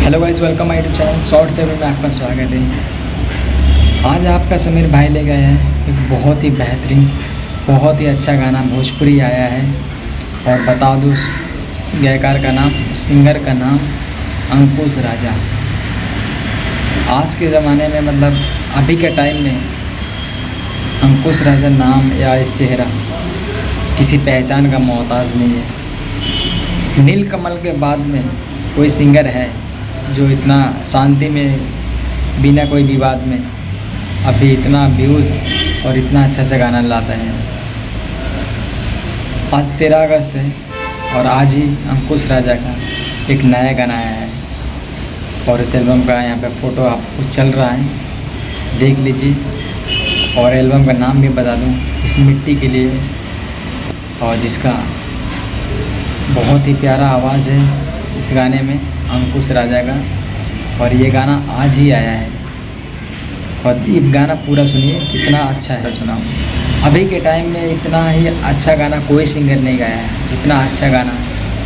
Hello guys, welcome my YouTube channel short seven में आपका स्वागत है। आज आपका समीर भाई ले गए हैं एक बहुत ही बेहतरीन, बहुत ही अच्छा गाना भोजपुरी आया है। और बता दूँ गायकार का नाम, सिंगर का नाम अंकुश राजा। आज के ज़माने में मतलब अभी के टाइम में अंकुश राजा नाम या इस चेहरा किसी पहचान का मोहताज नहीं है। नीलकमल के बाद में कोई सिंगर है जो इतना शांति में, बिना कोई विवाद में अभी इतना व्यूज़ और इतना अच्छा गाना लाता है। आज 13 अगस्त है और आज ही अंकुश राजा का एक नया गाना आया है और इस एल्बम का यहाँ पे फ़ोटो आपको चल रहा है, देख लीजिए। और एल्बम का नाम भी बता दूँ, इस मिट्टी के लिए, और जिसका बहुत ही प्यारा आवाज़ है इस गाने में अंकुश राजा का। और ये गाना आज ही आया है और ये गाना पूरा सुनिए, कितना अच्छा है। सुनाऊँ, अभी के टाइम में इतना ही अच्छा गाना कोई सिंगर नहीं गाया है जितना अच्छा गाना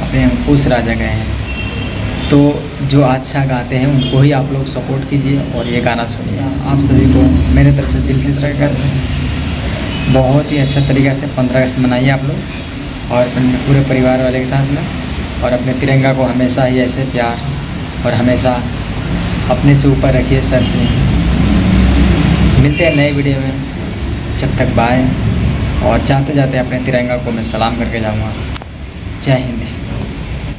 अपने अंकुश राजा गए हैं। तो जो अच्छा गाते हैं उनको ही आप लोग सपोर्ट कीजिए और ये गाना सुनिए। आप सभी को मेरे तरफ से दिल से स्वागत है। बहुत ही अच्छा तरीक़ा से 15 अगस्त मनाइए आप लोग और अपने पूरे परिवार वाले के साथ में, और अपने तिरंगा को हमेशा ही ऐसे प्यार और हमेशा अपने से ऊपर रखिए, सर से। मिलते हैं नए वीडियो में, जब तक बाय। और जाते जाते अपने तिरंगा को मैं सलाम करके जाऊँगा। जय हिंद।